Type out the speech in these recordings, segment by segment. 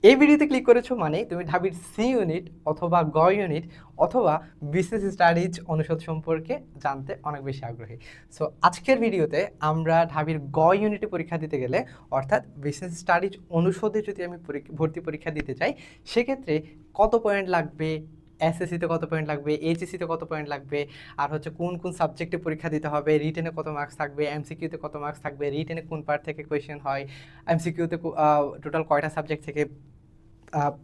এই ভিডিওতে ক্লিক করেছো মানে তুমি ঢাবির সি ইউনিট অথবা গ ইউনিট অথবা বিজনেস স্টাডিজ অনুষদ সম্পর্কে জানতে অনেক বেশি আগ্রহী। সো আজকের ভিডিওতে আমরা ঢাবির গ ইউনিটে পরীক্ষা দিতে গেলে অর্থাৎ বিজনেস স্টাডিজ অনুষদে যদি আমি ভর্তি পরীক্ষা দিতে চাই সেক্ষেত্রে কত পয়েন্ট লাগবে, এসএসসিতে কত পয়েন্ট লাগবে, এইচএসসিতে কত পয়েন্ট লাগবে, আর হচ্ছে কোন কোন সাবজেক্টে পরীক্ষা দিতে হবে, রিটেনে কত মার্কস থাকবে, এমসিকিউতে কত মার্কস থাকবে, রিটেনে কোন পার্ট থেকে কোয়েশ্চেন হয়, এমসিকিউতে টোটাল কয়টা সাবজেক্ট থেকে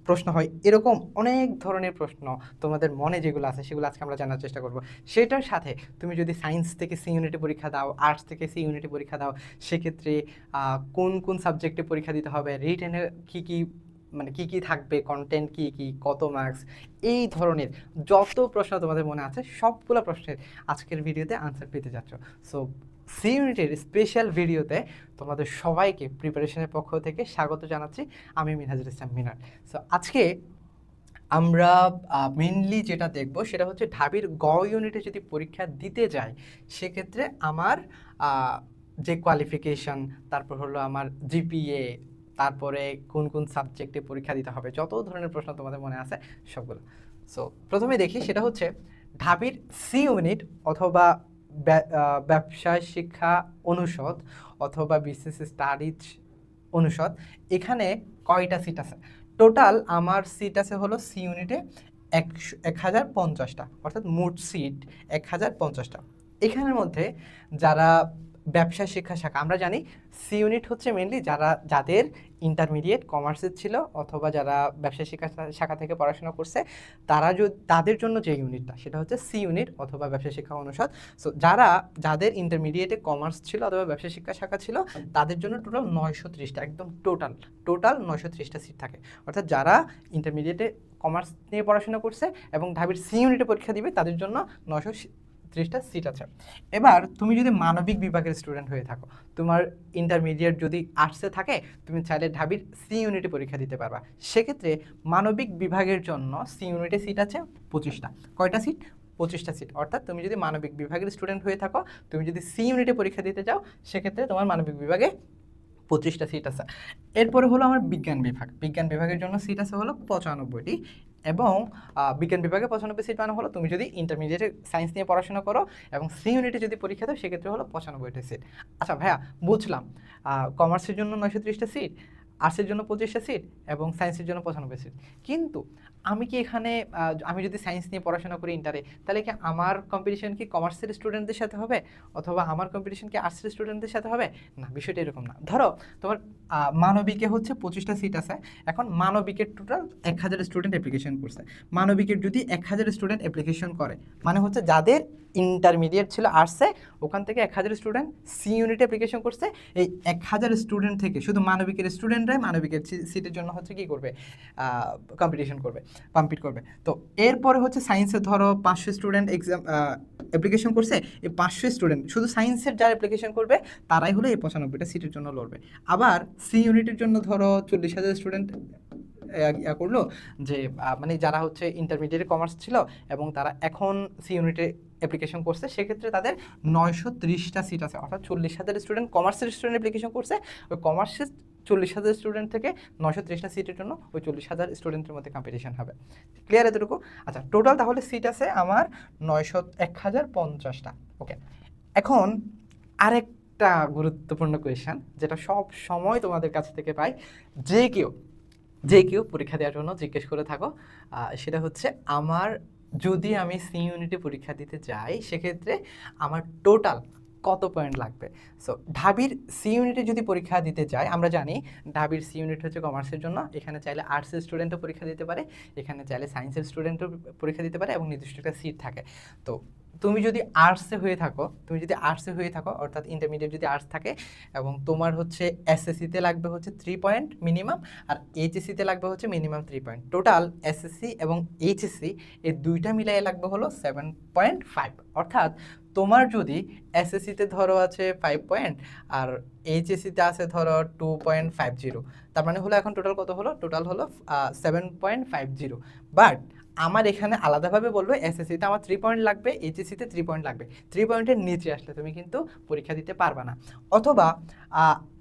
প্রশ্ন হয়, এরকম অনেক ধরনের প্রশ্ন তোমাদের মনে যেগুলো আছে সেগুলো আজকে আমরা জানার চেষ্টা করব। সেটার সাথে তুমি যদি সায়েন্স থেকে সি ইউনিটে পরীক্ষা দাও, আর্টস থেকে সি ইউনিটে পরীক্ষা দাও, সেক্ষেত্রে কোন কোন সাবজেক্টে পরীক্ষা দিতে হবে, রিটেনের কী কী মানে কী কী থাকবে, কন্টেন্ট কী কী, কত মার্কস, এই ধরনের যত প্রশ্ন তোমাদের মনে আছে সবগুলো প্রশ্নের আজকের ভিডিওতে আনসার পেতে যাচ্ছ। সো সি ইউনিটের স্পেশাল ভিডিওতে তোমাদের সবাইকে প্রিপারেশনের পক্ষ থেকে স্বাগত জানাচ্ছি। আমি মিনহাজুল ইসলাম মিনার। সো আজকে আমরা মেনলি যেটা দেখব সেটা হচ্ছে ঢাবির গ ইউনিটে যদি পরীক্ষা দিতে যাই সেক্ষেত্রে আমার যে কোয়ালিফিকেশন, তারপর হলো আমার জিপিএ, তারপরে কোন কোন সাবজেক্টে পরীক্ষা দিতে হবে, যত ধরনের প্রশ্ন তোমাদের মনে আছে সবগুলো। সো প্রথমে দেখি সেটা হচ্ছে ঢাবির সি ইউনিট অথবা ব্যবসায় শিক্ষা অনুষদ অথবা বিজনেস স্টাডিজ অনুষদ, এখানে কয়টা সিট আছে? টোটাল আমার সিট আছে হলো সি ইউনিটে 1050টা, অর্থাৎ মোট সিট 1050টা। এখানের মধ্যে যারা ব্যবসা শিক্ষা শাখা, আমরা জানি সি ইউনিট হচ্ছে মেনলি যাদের ইন্টারমিডিয়েট কমার্সের ছিল অথবা যারা ব্যবসা শিক্ষা শাখা থেকে পড়াশোনা করছে তাদের জন্য যে ইউনিটটা সেটা হচ্ছে সি ইউনিট অথবা ব্যবসা শিক্ষা অনুষদ। সো যাদের ইন্টারমিডিয়েটে কমার্স ছিল অথবা ব্যবসা শিক্ষা শাখা ছিল তাদের জন্য টোটাল 930টা, একদম টোটাল 930টা সিট থাকে। অর্থাৎ যারা ইন্টারমিডিয়েটে কমার্স নিয়ে পড়াশোনা করছে এবং ঢাবির সি ইউনিটে পরীক্ষা দিবে তাদের জন্য 930টা সিট আছে। এবার তুমি যদি মানবিক বিভাগের স্টুডেন্ট হয়ে থাকো, তোমার ইন্টারমিডিয়েট যদি আর্টসে থাকে, তুমি চাইলে ঢাবির সি ইউনিটে পরীক্ষা দিতে পারবা। সেক্ষেত্রে মানবিক বিভাগের জন্য সি ইউনিটে সিট আছে 25টা। কয়টা সিট? 25টা সিট। অর্থাৎ তুমি যদি মানবিক বিভাগের স্টুডেন্ট হয়ে থাকো, তুমি যদি সি ইউনিটে পরীক্ষা দিতে যাও সেক্ষেত্রে তোমার মানবিক বিভাগে 25টা সিট আছে। এরপরে হলো আমার বিজ্ঞান বিভাগের জন্য সিট আছে হলো 95টি। এবং বিজ্ঞান বিভাগে 95 সিট মানে হলো তুমি যদি ইন্টারমিডিয়েটে সায়েন্স নিয়ে পড়াশোনা করো এবং সি ইউনিটে যদি পরীক্ষা দাও সেক্ষেত্রে হলো 95টা সিট। আচ্ছা ভাইয়া, বুঝলাম কমার্সের জন্য 930টা সিট, আর্টসের জন্য 25টা সিট এবং সায়েন্সের জন্য 95 সিট, কিন্তু আমি কি এখানে আমি যদি সায়েন্স নিয়ে পড়াশোনা করি ইন্টারে, তাহলে কি আমার কম্পিটিশন কি কমার্সের স্টুডেন্টদের সাথে হবে অথবা আমার কম্পিটিশন কি আর্টসের স্টুডেন্টদের সাথে হবে? না, বিষয়টা এরকম না। ধরো তোমার মানবিকে হচ্ছে 25টা সিট আছে। এখন মানবিকের টোটাল 1000 স্টুডেন্ট অ্যাপ্লিকেশন করছে। মানবিকের যদি 1000 স্টুডেন্ট অ্যাপ্লিকেশন করে মানে হচ্ছে যাদের ইন্টারমিডিয়েট ছিল আর্টসে, ওখান থেকে 1000 স্টুডেন্ট সি ইউনিটে অ্যাপ্লিকেশন করছে। এই 1000 স্টুডেন্ট থেকে শুধু মানবিকের স্টুডেন্টরাই মানবিকের সিটের জন্য হচ্ছে কি করবে, কম্পিট করবে। তো এরপরে হচ্ছে সায়েন্সের ধরো 500 স্টুডেন্ট এক্সাম অ্যাপ্লিকেশন করছে। এই 500 স্টুডেন্ট শুধু সায়েন্সের যারা অ্যাপ্লিকেশন করবে তারাই হলো এই 95টা সিটের জন্য লড়বে। আবার সি ইউনিটের জন্য ধরো 40,000 স্টুডেন্ট করলো, যে মানে যারা হচ্ছে ইন্টারমিডিয়েট কমার্স ছিল এবং তারা এখন সি ইউনিটে অ্যাপ্লিকেশন করছে, সেক্ষেত্রে তাদের 930টা সিট আছে। অর্থাৎ 40,000 স্টুডেন্ট কমার্সের স্টুডেন্ট অ্যাপ্লিকেশন করছে, ওই কমার্সের 40,000 স্টুডেন্ট থেকে 930টা সিটের জন্য ওই 40,000 স্টুডেন্টের মধ্যে কম্পিটিশন হবে। ক্লিয়ার এতটুকু? আচ্ছা, টোটাল তাহলে সিট আছে আমার 1050টা। ওকে, এখন আরেকটা গুরুত্বপূর্ণ কোয়েশ্চেন যেটা সব সময় তোমাদের কাছ থেকে পাই, যে কেউ পরীক্ষা দেওয়ার জন্য জিজ্ঞেস করে থাকো, সেটা হচ্ছে যদি আমি সি ইউনিটে পরীক্ষা দিতে যাই সেক্ষেত্রে আমার টোটাল কত পয়েন্ট লাগবে। সো ঢাবির সি ইউনিটে যদি পরীক্ষা দিতে যাই, আমরা জানি ঢাবির সি ইউনিট হচ্ছে কমার্সের জন্য, এখানে চাইলে আর্টসের স্টুডেন্টও পরীক্ষা দিতে পারে, এখানে চাইলে সায়েন্সের স্টুডেন্টও পরীক্ষা দিতে পারে এবং নির্দিষ্ট একটা সিট থাকে। তো তুমি যদি আর্টসে হয়ে থাকো অর্থাৎ ইন্টারমিডিয়েট যদি আর্টস থাকে এবং তোমার হচ্ছে এসএসসিতে লাগবে হচ্ছে 3 পয়েন্ট মিনিমাম, আর এইচএসসিতে লাগবে হচ্ছে মিনিমাম 3 পয়েন্ট। টোটাল এসএসসি এবং এইচএসসি এই দুইটা মিলিয়ে লাগবে হলো 7.5। অর্থাৎ তোমার যদি এসএসসিতে ধরো আছে 5 পয়েন্ট আর এইচএসসিতে আছে ধরো 2.50, তার মানে হলো এখন টোটাল কত হলো? টোটাল হলো 7.50। বাট আমার এখানে আলাদাভাবে বলবো, এসএসসিতে আমার 3 পয়েন্ট লাগবে, এইচএসসিতে 3 পয়েন্ট লাগবে। 3 পয়েন্টের নিচে আসলে তুমি কিন্তু পরীক্ষা দিতে পারবা না। অথবা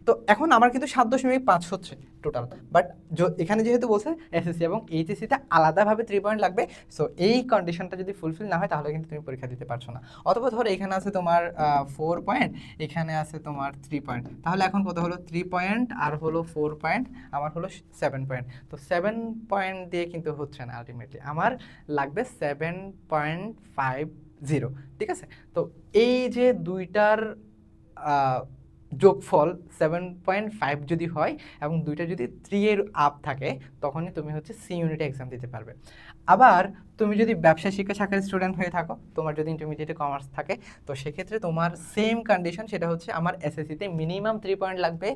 তো এখন আমার কিন্তু 7.5 হচ্ছে টোটাল, বাট এখানে যেহেতু বলছে এসএসসি এবং এইচএসসিতে আলাদাভাবে 3 পয়েন্ট লাগবে, সো এই কন্ডিশনটা যদি ফুলফিল না হয় তাহলে কিন্তু তুমি পরীক্ষা দিতে পারছো না। অথবা ধরো এখানে আছে তোমার 4 পয়েন্ট, এখানে আছে তোমার 3 পয়েন্ট, তাহলে এখন কত হলো 3 পয়েন্ট আর হলো 4 পয়েন্ট, আমার হলো 7 পয়েন্ট। তো 7 পয়েন্ট দিয়ে কিন্তু হচ্ছে না, আলটিমেটলি আমার লাগবে 7.50। ঠিক আছে, তো এই যে দুইটার যোগফল 7.5 যদি হয় এবং দুইটা যদি 3 এর আপ থাকে, তখনই তুমি হচ্ছে সি ইউনিটে এক্সাম দিতে পারবে। আবার তুমি যদি ব্যবসা শিক্ষা শাখার স্টুডেন্ট হয়ে থাকো, তোমার যদি ইন্টারমিডিয়েটে কমার্স থাকে, তো সেক্ষেত্রে তোমার সেম কন্ডিশন, সেটা হচ্ছে আমার এসএসসিতে মিনিমাম 3 পয়েন্ট লাগবে,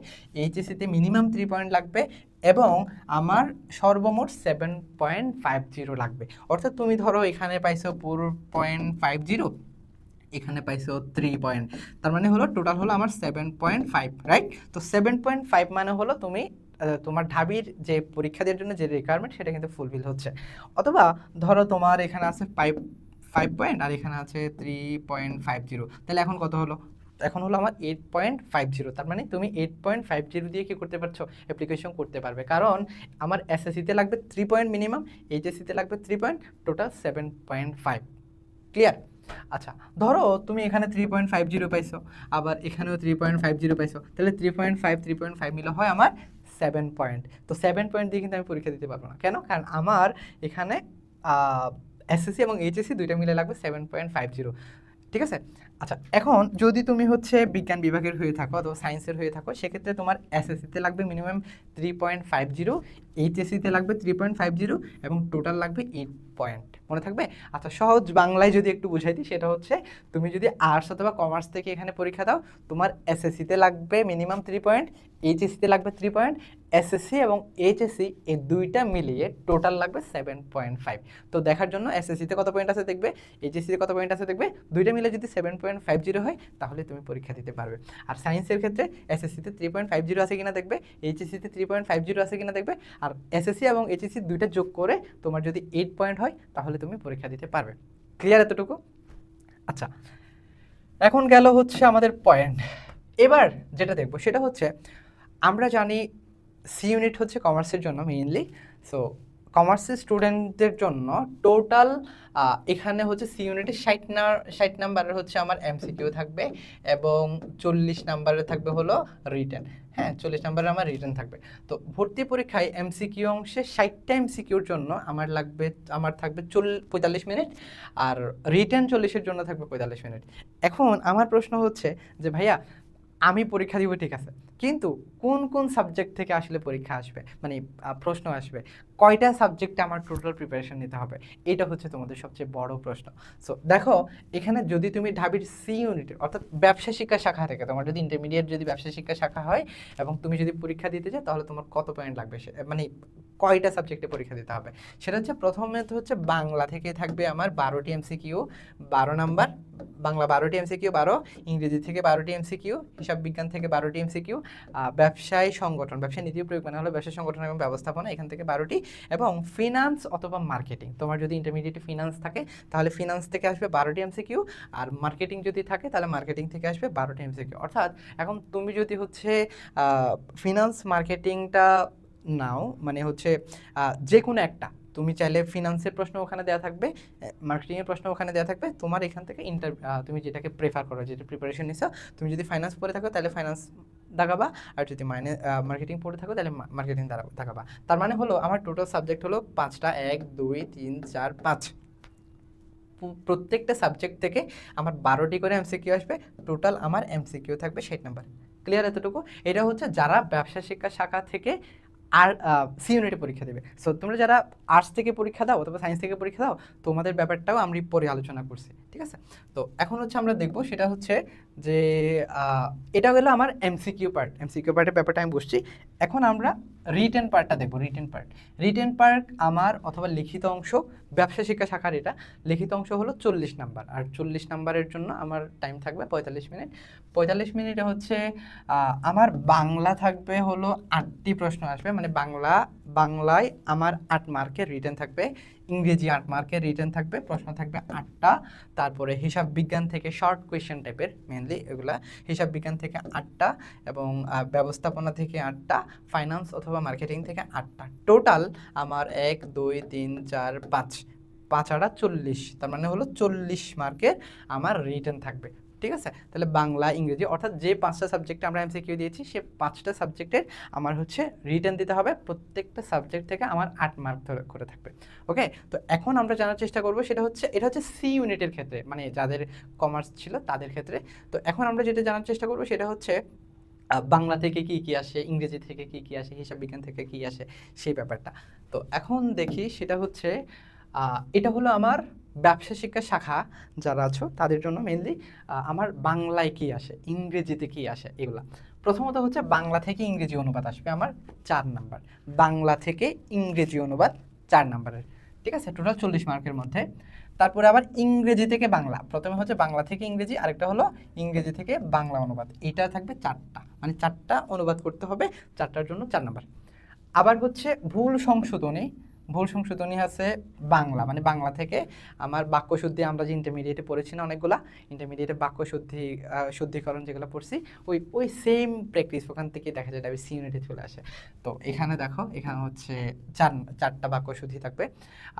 এইচএসসিতে মিনিমাম 3 পয়েন্ট লাগবে, এবং আমার সর্বমোট 7.50 লাগবে। অর্থাৎ তুমি ধরো এখানে পাইছো 4.50, এখানে পাইছো 3 পয়েন্ট, তার মানে হলো টোটাল হলো আমার 7.5, রাইট? তো 7.5 মানে হলো তুমি তোমার ঢাবির যে পরীক্ষা দেওয়ার জন্য যে রিকোয়ারমেন্ট সেটা কিন্তু ফুলফিল হচ্ছে। অথবা ধরো তোমার এখানে আছে 5 পয়েন্ট আর এখানে আছে 3.50, তাহলে এখন কত হলো? এখন হলো আমার 8.50, তার মানে তুমি 8.50 দিয়ে কি করতে পারছো? অ্যাপ্লিকেশন করতে পারবে, কারণ আমার এসএসসিতে লাগবে 3 পয়েন্ট মিনিমাম, এইচএসসিতে লাগবে 3 পয়েন্ট, টোটাল 7.5। ক্লিয়ার? আচ্ছা, ধরো তুমি এখানে 3.50 পাইছো, আবার এখানেও 3.50 পাইছো, তাহলে 3.5 মিলে হয় আমার 7 পয়েন্ট। তো 7 পয়েন্ট দিয়ে কিন্তু আমি পরীক্ষা দিতে পারবো না, কেন? কারণ আমার এখানে এসএসসি এবং এইচএসসি দুইটা মিলে লাগবে 7.50। ঠিক আছে, আচ্ছা এখন যদি তুমি হচ্ছে বিজ্ঞান বিভাগের হয়ে থাকো অথবা সায়েন্সের হয়ে থাকো, সেক্ষেত্রে তোমার এসএসসিতে লাগবে মিনিমাম 3.50, এইচএসসিতে লাগবে 3.50 এবং টোটাল লাগবে 8 পয়েন্ট। মনে থাকবে? আচ্ছা, সহজ বাংলায় যদি একটু বুঝাই দিই, সেটা হচ্ছে তুমি যদি আর্টস অথবা কমার্স থেকে এখানে পরীক্ষা দাও, তোমার এসএসসিতে লাগবে মিনিমাম 3 পয়েন্ট, এইচএসসিতে লাগবে 3 পয়েন্ট, এসএসসি এবং এইচএসসি এই দুইটা মিলিয়ে টোটাল লাগবে 7.5। তো দেখার জন্য এসএসসিতে কত পয়েন্ট আছে দেখবে, এইচএসসিতে কত পয়েন্ট আছে দেখবে, দুইটা মিলে যদি 7.50 হয় তাহলে তুমি পরীক্ষা দিতে পারবে। আর সায়েন্সের ক্ষেত্রে এসএসসিতে 3.50 আছে কিনা দেখবে, এইচএসসিতে 3.50 আছে কিনা দেখবে, আর এসএসসি এবং এইচএসসি দুইটা যোগ করে তোমার যদি 8 পয়েন্ট হয় তাহলে তুমি পরীক্ষা দিতে পারবে। ক্লিয়ার এতটুকু? আচ্ছা, এখন গেল হচ্ছে আমাদের পয়েন্ট। এবার যেটা দেখবো সেটা হচ্ছে, আমরা জানি সি ইউনিট হচ্ছে কমার্সের জন্য মেইনলি, সো কমার্সের স্টুডেন্টদের জন্য টোটাল এখানে হচ্ছে সি ইউনিটে 60 নাম্বারের হচ্ছে আমার এমসিকিউ থাকবে এবং 40 নাম্বারের থাকবে হলো রিটেন। হ্যাঁ, 40 নাম্বারের আমার রিটেন থাকবে। তো ভর্তি পরীক্ষায় এমসিকিউ অংশে 60টা এমসিকিউর জন্য আমার থাকবে 45 মিনিট, আর রিটেন 40-এর জন্য থাকবে 45 মিনিট। এখন আমার প্রশ্ন হচ্ছে যে ভাইয়া, আমি পরীক্ষা দিব ঠিক আছে, কিন্তু কোন কোন সাবজেক্ট থেকে আসলে পরীক্ষা আসবে, মানে প্রশ্ন আসবে, কয়টা সাবজেক্টে আমার টোটাল প্রিপারেশন নিতে হবে, এটা হচ্ছে তোমাদের সবচেয়ে বড় প্রশ্ন। সো দেখো, এখানে যদি তুমি ঢাবির সি ইউনিটের অর্থাৎ ব্যবসা শিক্ষা শাখা থেকে, তোমার যদি ইন্টারমিডিয়েট যদি ব্যবসা শিক্ষা শাখা হয় এবং তুমি যদি পরীক্ষা দিতে চাও, তাহলে তোমার কত পয়েন্ট লাগবে, মানে কয়টা সাবজেক্টে পরীক্ষা দিতে হবে, সেটা হচ্ছে প্রথমে তো হচ্ছে বাংলা থেকে থাকবে আমার 12টি এমসিকিউ, 12 নাম্বার, বাংলা 12টি এমসিকিউ 12, ইংরেজি থেকে 12টি এমসিকিউ, হিসাব বিজ্ঞান থেকে 12টি এমসিকিউ, ব্যবসায় সংগঠন, ব্যবসায় নীতি প্রয়োগ মানে হলো ব্যবসায় সংগঠন এবং ব্যবস্থাপনা, এখান থেকে 12টি, এবং ফিনান্স অথবা মার্কেটিং, তোমার যদি ইন্টারমিডিয়েটে ফিনান্স থাকে তাহলে ফিনান্স থেকে আসবে 12টি এমসিকিউ, আর মার্কেটিং যদি থাকে তাহলে মার্কেটিং থেকে আসবে 12টি এমসিকিউ। অর্থাৎ এখন তুমি যদি হচ্ছে ফিনান্স মার্কেটিংটা নাও, মানে হচ্ছে যে কোনো একটা, তুমি চাইলে ফিনান্সের প্রশ্ন ওখানে দেওয়া থাকবে, মার্কেটিংয়ের প্রশ্ন ওখানে দেওয়া থাকবে, তোমার এখান থেকে তুমি যেটাকে প্রেফার করো, যেটা প্রিপারেশন নিছো, তুমি যদি ফাইন্যান্স পড়ে থাকো তাহলে ফাইন্যান্স দাগাবা, আর যদি মার্কেটিং পড়ে থাকো তাহলে মার্কেটিং দাগাবা। তার মানে হলো আমার টোটাল সাবজেক্ট হলো 5টা, 1 2 3 4 5, প্রত্যেকটা সাবজেক্ট থেকে আমার 12টি করে এমসিকিউ আসবে, টোটাল আমার এমসিকিউ থাকবে 60 নাম্বার। ক্লিয়ার এতটুকু? এটা হচ্ছে যারা ব্যবসা শিক্ষা শাখা থেকে আর সি ইউনিটে পরীক্ষা দেবে। সো তোমরা যারা আর্টস থেকে পরীক্ষা দাও অথবা সায়েন্স থেকে পরীক্ষা দাও, তোমাদের ব্যাপারটাও আমরা পরে আলোচনা করছি, ঠিক আছে? তো এখন হচ্ছে আমরা দেখব সেটা হচ্ছে যে এটা হলো আমার এমসিকিউ পার্টের ব্যাপারটা আমি বসছি। এখন আমরা রিটেন পার্টটা দেখব। রিটেন পার্ট আমার অথবা লিখিত অংশ, ব্যবসা শিক্ষা শাখার এটা লিখিত অংশ হলো 40 নাম্বার, আর 40 নাম্বারের জন্য আমার টাইম থাকবে 45 মিনিট। 45 মিনিটে হচ্ছে আমার বাংলা থাকবে হলো 8টি প্রশ্ন আসবে, মানে বাংলায় আমার 8 মার্কের রিটেন থাকবে, ইংরেজি 8 মার্কের রিটেন থাকবে, প্রশ্ন থাকবে 8টা। তারপরে হিসাব বিজ্ঞান থেকে শর্ট কোয়েশ্চেন টাইপের, মেনলি এগুলা হিসাব বিজ্ঞান থেকে 8টা, এবং ব্যবস্থাপনা থেকে 8টা, ফাইন্যান্স অথবা মার্কেটিং থেকে 8টা। টোটাল আমার 1 2 3 4 5, 5 আর 40, তার মানে হলো 40 মার্কের আমার রিটেন থাকবে। ঠিক আছে, তাহলে বাংলা ইংরেজি অর্থাৎ যে 5টা সাবজেক্টে আমরা এমসিকিউ দিয়েছি সে 5টা সাবজেক্টের আমার হচ্ছে রিটেন দিতে হবে, প্রত্যেকটা সাবজেক্ট থেকে আমার 8 মার্ক করে থাকবে। ওকে, তো এখন আমরা জানার চেষ্টা করব সেটা হচ্ছে, এটা হচ্ছে সি ইউনিটের ক্ষেত্রে, মানে যাদের কমার্স ছিল তাদের ক্ষেত্রে। তো এখন আমরা যেটা জানার চেষ্টা করব সেটা হচ্ছে বাংলা থেকে কি কি আসে, ইংরেজি থেকে কি কি আসে, হিসাব বিজ্ঞান থেকে কি আসে, সেই ব্যাপারটা। তো এখন দেখি সেটা হচ্ছে এটা হলো আমার ব্যবসা শিক্ষা শাখা যারা আছো তাদের জন্য মেনলি আমার বাংলায় কি আসে, ইংরেজিতে কি আসে, এগুলা। প্রথমত হচ্ছে বাংলা থেকে ইংরেজি অনুবাদ আসবে আমার 4 নাম্বার, বাংলা থেকে ইংরেজি অনুবাদ 4 নাম্বারের। ঠিক আছে, টোটাল 40 মার্কের মধ্যে। তারপরে আবার ইংরেজি থেকে বাংলা, প্রথমে হচ্ছে বাংলা থেকে ইংরেজি, আরেকটা হলো ইংরেজি থেকে বাংলা অনুবাদ। এটা থাকবে 4টা, মানে 4টা অনুবাদ করতে হবে, 4টার জন্য 4 নাম্বার। আবার হচ্ছে ভুল সংশোধনী, ভুল সংশোধনী আছে বাংলা, মানে বাংলা থেকে আমার বাক্যশুদ্ধি, আমরা যে ইন্টারমিডিয়েটে পড়েছি না অনেকগুলা, ইন্টারমিডিয়েটে বাক্যশুদ্ধি শুদ্ধিকরণ যেগুলো পড়ছি, ওই সেম প্র্যাকটিস ওখান থেকে দেখা যায় সি ইউনিটে চলে আসে। তো এখানে দেখো, এখানে হচ্ছে 4টা বাক্যশুদ্ধি থাকবে।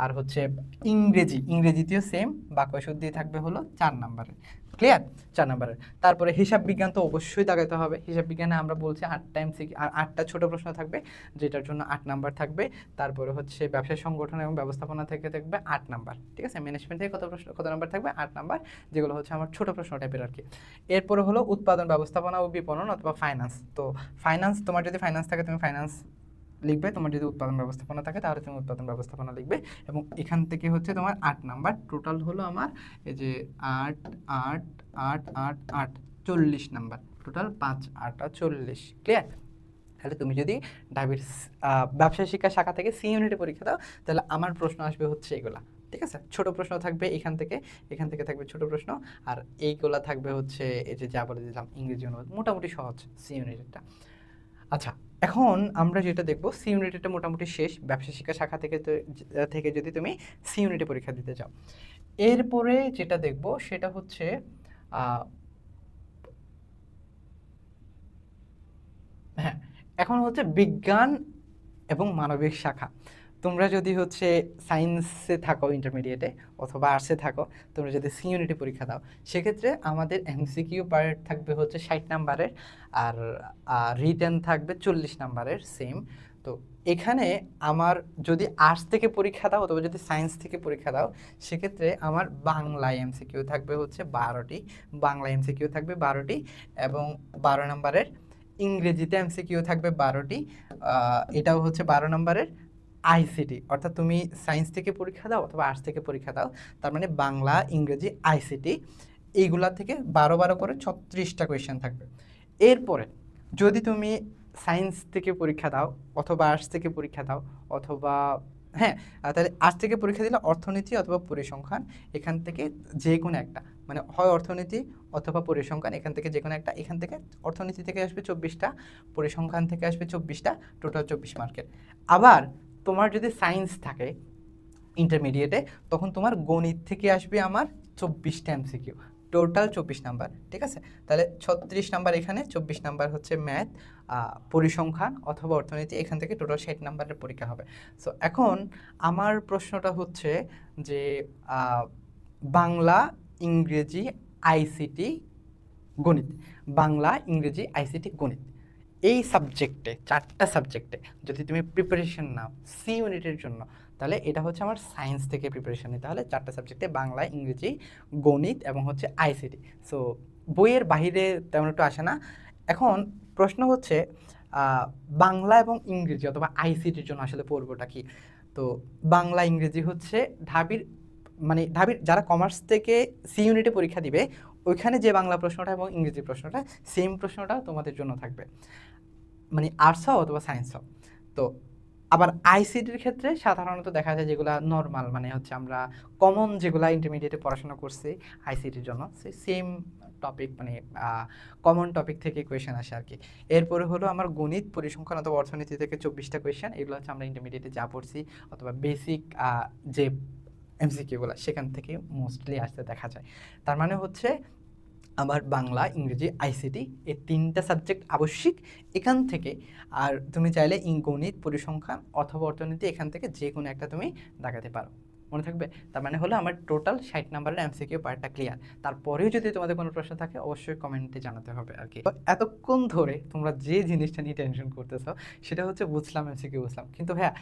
আর হচ্ছে ইংরেজিতেও সেম বাক্যশুদ্ধি থাকবে হলো 4 নাম্বারের। ক্লিয়ার? 4 নাম্বারের। তারপরে হিসাব বিজ্ঞান তো অবশ্যই দাগাইতে হবে। হিসাব বিজ্ঞানে আমরা বলছি 8টা এমসিকিউ আর 8টা ছোট প্রশ্ন থাকবে, যেটার জন্য 8 নাম্বার থাকবে। তারপরে হচ্ছে ব্যবসা সংগঠন এবং ব্যবস্থাপনা থেকে থাকবে 8 নাম্বার। ঠিক আছে, ম্যানেজমেন্ট থেকে কত নাম্বার থাকবে? 8 নাম্বার, যেগুলো হচ্ছে আমার ছোট প্রশ্ন টাইপের আর কি। এরপরে হলো উৎপাদন ব্যবস্থাপনা ও বিপণন অথবা ফাইন্যান্স। তো ফাইন্যান্স, তোমার যদি ফাইন্যান্স থাকে তুমি ফাইন্যান্স লিখবে, তোমার যদি উৎপাদন ব্যবস্থাপনা থাকে তাহলে তুমি উৎপাদন ব্যবস্থাপনা লিখবে। এবং এখান থেকে হচ্ছে তোমার 8 নাম্বার, টোটাল হলো আমার এই যে 8 8 8 8 8 40 নাম্বার, টোটাল 5 8 40। ক্লিয়ার? তাহলে তুমি যদি ঢাবির ব্যবসায় শিক্ষা শাখা থেকে সি ইউনিটে পরীক্ষা দাও, তাহলে আমার প্রশ্ন আসবে হচ্ছে এগুলা। ঠিক আছে, ছোট প্রশ্ন থাকবে এখান থেকে থাকবে ছোট প্রশ্ন, আর এইগুলা থাকবে হচ্ছে এই যে যা বলে দিলাম ইংরেজি অনুবাদ, মোটামুটি সহজ সি ইউনিটটা। আচ্ছা, এখন আমরা যেটা দেখব, সি ইউনিটটা মোটামুটি শেষ ব্যবসা শিক্ষা শাখা থেকে যদি তুমি সি ইউনিটে পরীক্ষা দিতে চাও। এরপরে যেটা দেখব সেটা হচ্ছে হ্যাঁ, এখন হচ্ছে বিজ্ঞান এবং মানবিক শাখা। তোমরা যদি হচ্ছে সায়েন্সে থাকো ইন্টারমিডিয়েটে অথবা আর্টসে থাকো, তোমরা যদি সি ইউনিটে পরীক্ষা দাও, সেক্ষেত্রে আমাদের এমসিকিউ পার্ট থাকবে হচ্ছে 60 নাম্বারের, আর রিটেন থাকবে 40 নাম্বারের সেম। তো এখানে আমার যদি আর্টস থেকে পরীক্ষা দাও অথবা যদি সায়েন্স থেকে পরীক্ষা দাও, সেক্ষেত্রে আমার বাংলায় এমসিকিউ থাকবে হচ্ছে 12টি, বাংলা এমসিকিউ থাকবে 12টি, এবং 12 নাম্বারের। ইংরেজিতে এমসিকিউ থাকবে 12টি, এটাও হচ্ছে 12 নম্বরের। আইসিটি, অর্থাৎ তুমি সায়েন্স থেকে পরীক্ষা দাও অথবা আর্টস থেকে পরীক্ষা দাও, তার মানে বাংলা ইংরেজি আইসিটি, এইগুলা থেকে 12 করে 36টা কোয়েশ্চেন থাকবে। এরপরে যদি তুমি সায়েন্স থেকে পরীক্ষা দাও অথবা আর্টস থেকে পরীক্ষা দাও অথবা হ্যাঁ, তাহলে আর্টস থেকে পরীক্ষা দিলে অর্থনীতি অথবা পরিসংখ্যান, এখান থেকে যে কোনো একটা, মানে হয় অর্থনীতি অথবা পরিসংখ্যান, এখান থেকে যে কোনো একটা। এখান থেকে অর্থনীতি থেকে আসবে 24টা, পরিসংখ্যান থেকে আসবে 24টা, টোটাল 24 মার্কের। আবার তোমার যদি সায়েন্স থাকে ইন্টারমিডিয়েটে, তখন তোমার গণিত থেকে আসবে আমার 24টা এমসিকিউ, টোটাল 24 নাম্বার। ঠিক আছে, তাহলে 36 নাম্বার এখানে, 24 নাম্বার হচ্ছে ম্যাথ, পরিসংখ্যান অথবা অর্থনীতি, এখান থেকে টোটাল 60 নাম্বারের পরীক্ষা হবে। সো এখন আমার প্রশ্নটা হচ্ছে যে বাংলা ইংরেজি আইসিটি গণিত, বাংলা ইংরেজি আইসিটি গণিত, এই সাবজেক্টে 4টা সাবজেক্টে যদি তুমি প্রিপারেশন নাও সি ইউনিটের জন্য, তাহলে এটা হচ্ছে আমার সায়েন্স থেকে প্রিপারেশন নিতে হলে 4টা সাবজেক্টে বাংলা ইংরেজি গণিত এবং হচ্ছে আইসিটি। সো বইয়ের বাহিরে তেমন একটু আসে না। এখন প্রশ্ন হচ্ছে বাংলা এবং ইংরেজি অথবা আইসিটির জন্য আসলে পড়বোটা কি? তো বাংলা ইংরেজি হচ্ছে ঢাবির, মানে ঢাবির যারা কমার্স থেকে সি ইউনিটে পরীক্ষা দিবে, ওইখানে যে বাংলা প্রশ্নটা এবং ইংরেজি প্রশ্নটা সেম প্রশ্নটা তোমাদের জন্য থাকবে, মানে আর্টস হোক অথবা সায়েন্স হোক। তো আবার আইসিটির ক্ষেত্রে সাধারণত দেখা যায় যেগুলো নর্মাল, মানে হচ্ছে আমরা কমন যেগুলো ইন্টারমিডিয়েটে পড়াশোনা করছি আইসিটির জন্য, সেম টপিক, মানে কমন টপিক থেকে কোয়েশন আসে আর কি। এরপরে হলো আমার গণিত, পরিসংখ্যান অথবা অর্থনীতি থেকে 24টা কোয়েশন, এগুলো হচ্ছে আমরা ইন্টারমিডিয়েটে যা পড়ছি অথবা বেসিক যে এমসিকিউগুলো সেখান থেকে মোস্টলি আসতে দেখা যায়। তার মানে হচ্ছে আমার বাংলা, ইংরেজি, আইসিটি এই 3টা সাবজেক্ট আবশ্যিক এখান থেকে। আর তুমি চাইলে গণিত, পরিসংখ্যান অথবা অর্থনীতি এখান থেকে যে কোনো একটা তুমি দেখাতে পারো, মনে থাকবে। তার মানে হলো আমার টোটাল 60 নাম্বারের এমসিকিউ পার্টটা ক্লিয়ার। তারপরেও যদি তোমাদের কোনো প্রশ্ন থাকে অবশ্যই কমেন্টে জানাতে হবে আর কি। তো এতক্ষণ ধরে তোমরা যে জিনিসটা নিয়ে টেনশন করতেছো সেটা হচ্ছে বুঝলাম, এমসিকিউ বুঝলাম, কিন্তু ভাইয়া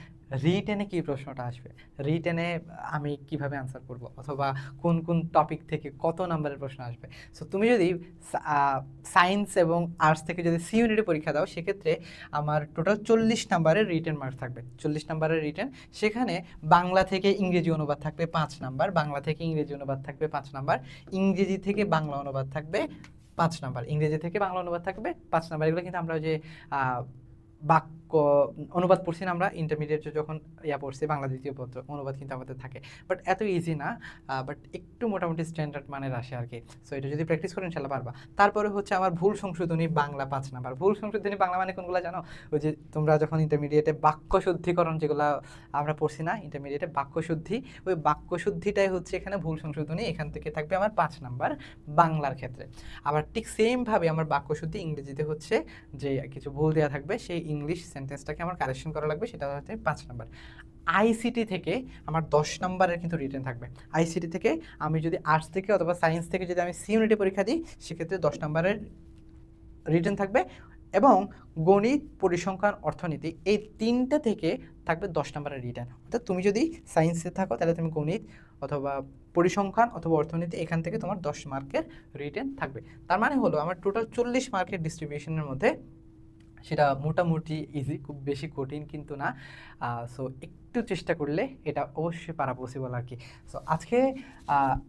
রিটেনে কি প্রশ্নটা আসবে, রিটেনে আমি কিভাবে আনসার করব, অথবা কোন কোন টপিক থেকে কত নাম্বারের প্রশ্ন আসবে। সো তুমি যদি সায়েন্স এবং আর্টস থেকে যদি সি ইউনিটে পরীক্ষা দাও, সেক্ষেত্রে আমার টোটাল 40 নাম্বারের রিটেন মার্কস থাকবে, 40 নাম্বারের রিটেন। সেখানে বাংলা থেকে ইংরেজি অনুবাদ থাকবে 5 নাম্বার, বাংলা থেকে ইংরেজি অনুবাদ থাকবে 5 নাম্বার, ইংরেজি থেকে বাংলা অনুবাদ থাকবে 5 নাম্বার, ইংরেজি থেকে বাংলা অনুবাদ থাকবে 5 নাম্বার। এগুলো কিন্তু আমরা যে বাক্য অনুবাদ পড়ছি না আমরা ইন্টারমিডিয়েটে যখন পড়ছি, বাংলা দ্বিতীয় পত্র অনুবাদ কিন্তু আমাদের থাকে, বাট এত ইজি না, বাট একটু মোটামুটি স্ট্যান্ডার্ড মানের আসে আর কি। সো এটা যদি প্র্যাকটিস করেন ইনশাল্লাহ পারবা। তারপরে হচ্ছে আমার ভুল সংশোধনী বাংলা 5 নাম্বার। ভুল সংশোধনী বাংলা মানে কোনগুলো জানো? ওই যে তোমরা যখন ইন্টারমিডিয়েটে বাক্য শুদ্ধিকরণ যেগুলো আমরা পড়ছি না ইন্টারমিডিয়েটে, বাক্য শুদ্ধি, ওই বাক্য শুদ্ধিটাই হচ্ছে এখানে ভুল সংশোধনী, এখান থেকে থাকবে আমার 5 নাম্বার বাংলার ক্ষেত্রে। আবার ঠিক সেমভাবে আমার বাক্য শুদ্ধি ইংরেজিতে হচ্ছে যে কিছু ভুল দেওয়া থাকবে, সেই ইংলিশ সেন্টেন্সটাকে আমার কারেকশন করা লাগবে, সেটা হচ্ছে 5 নাম্বার। আইসিটি থেকে আমার 10 নাম্বারের কিন্তু রিটেন থাকবে। আইসিটি থেকে আমি যদি আর্টস থেকে অথবা সায়েন্স থেকে যদি আমি সি ইউনিটে পরীক্ষা দিই, সেক্ষেত্রে 10 নাম্বারের রিটেন থাকবে। এবং গণিত, পরিসংখ্যান, অর্থনীতি এই 3টা থেকে থাকবে 10 নাম্বারের রিটেন। অর্থাৎ তুমি যদি সায়েন্সে থাকো তাহলে তুমি গণিত অথবা পরিসংখ্যান অথবা অর্থনীতি এখান থেকে তোমার 10 মার্কের রিটেন থাকবে। তার মানে হলো আমার টোটাল 40 মার্কের ডিস্ট্রিবিউশনের মধ্যে, সেটা মোটামুটি ইজি, খুব বেশি কঠিন কিন্তু না। সো একটু চেষ্টা করলে এটা অবশ্যই পারা পসিবল আর কি। সো আজকে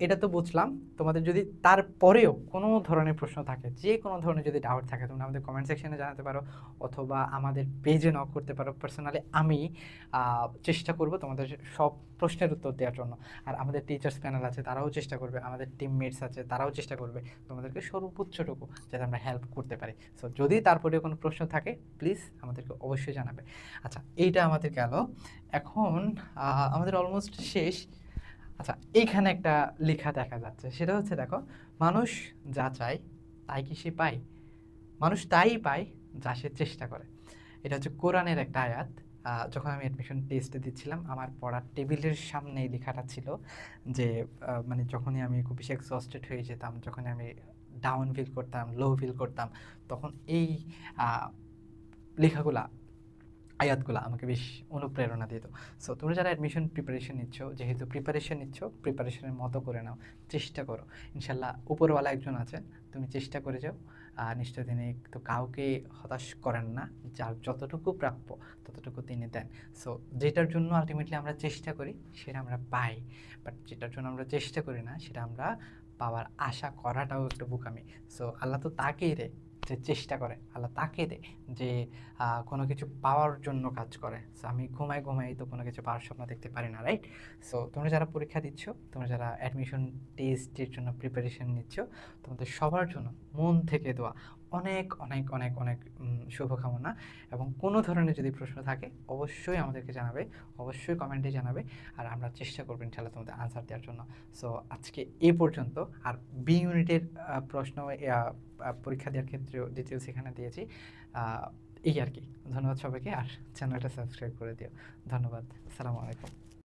এটা তো বুঝলাম। তোমাদের যদি তারপরেও কোনো ধরনের প্রশ্ন থাকে, যে কোনো ধরনের যদি ডাউট থাকে, তোমরা আমাদের কমেন্ট সেকশনে জানাতে পারো অথবা আমাদের পেজে নক করতে পারো পার্সোনালি। আমি চেষ্টা করব তোমাদের সব প্রশ্নের উত্তর দেওয়ার জন্য। আর আমাদের টিচার্স প্যানেল আছে, তারাও চেষ্টা করবে, আমাদের টিমমেটস আছে, তারাও চেষ্টা করবে তোমাদেরকে সর্বোচ্চটুকু যাতে আমরা হেল্প করতে পারি। সো যদি তারপরে কোনো প্রশ্ন থাকে প্লিজ আমাদেরকে অবশ্যই জানাবে। আচ্ছা, এইটা আমাদের গেল। এখন আমাদের অলমোস্ট শেষ। আচ্ছা, এইখানে একটা লেখা দেখা যাচ্ছে, সেটা হচ্ছে দেখো, মানুষ যা চায় তাই কি সে পায়? মানুষ তাই পায় যা সে চেষ্টা করে। এটা হচ্ছে কোরআনের একটা আয়াত। যখন আমি অ্যাডমিশন টেস্টে দিচ্ছিলাম, আমার পড়ার টেবিলের সামনে এই লেখাটা ছিল যে মানে যখনই আমি খুব বেশি এক্সস্টেড হয়ে যেতাম, যখন আমি ডাউন ফিল করতাম, লো ফিল করতাম, তখন এই লেখাগুলা, আয়াতগুলো আমাকে বেশ অনুপ্রেরণা দিত। সো তোমরা যারা অ্যাডমিশন প্রিপারেশন নিচ্ছ, যেহেতু প্রিপারেশন নিচ্ছ, প্রিপারেশনের মতো করে নাও, চেষ্টা করো। ইনশাল্লাহ উপরওয়ালা একজন আছেন, তুমি চেষ্টা করে যাও। নিশ্চয় তিনি তো কাউকে হতাশ করেন না, যার যতটুকু প্রাপ্য ততটুকু তিনি দেন। সো যেটার জন্য আলটিমেটলি আমরা চেষ্টা করি সেটা আমরা পাই, বাট যেটার জন্য আমরা চেষ্টা করি না সেটা আমরা পাওয়ার আশা করাটাও একটু বোকামি। সো আল্লাহ তো তাকেই দেয় যে চেষ্টা করে, আল্লাহ তাকে দেয় যে কোনো কিছু পাওয়ার জন্য কাজ করে। সো আমি ঘুমাই ঘুমাই তো কোনো কিছু পাওয়ার স্বপ্ন দেখতে পারি না, রাইট? সো তোমরা যারা পরীক্ষা দিচ্ছ, তোমরা যারা অ্যাডমিশন টেস্টের জন্য প্রিপারেশন নিচ্ছ, তোমাদের সবার জন্য মন থেকে দোয়া, অনেক অনেক অনেক অনেক শুভকামনা। এবং কোনো ধরনের যদি প্রশ্ন থাকে অবশ্যই আমাদেরকে জানাবে, অবশ্যই কমেন্টে জানাবে, আর আমরা চেষ্টা করবো ইনশাআল্লাহ তোমাদের আনসার দেওয়ার জন্য। সো আজকে এই পর্যন্ত। আর বি ইউনিটের প্রশ্ন পরীক্ষা দেওয়ার ক্ষেত্রেও ডিটেলস এখানে দিয়েছি। এই আর কি। ধন্যবাদ সবাইকে, আর চ্যানেলটা সাবস্ক্রাইব করে দিও। ধন্যবাদ। আসসালামু আলাইকুম।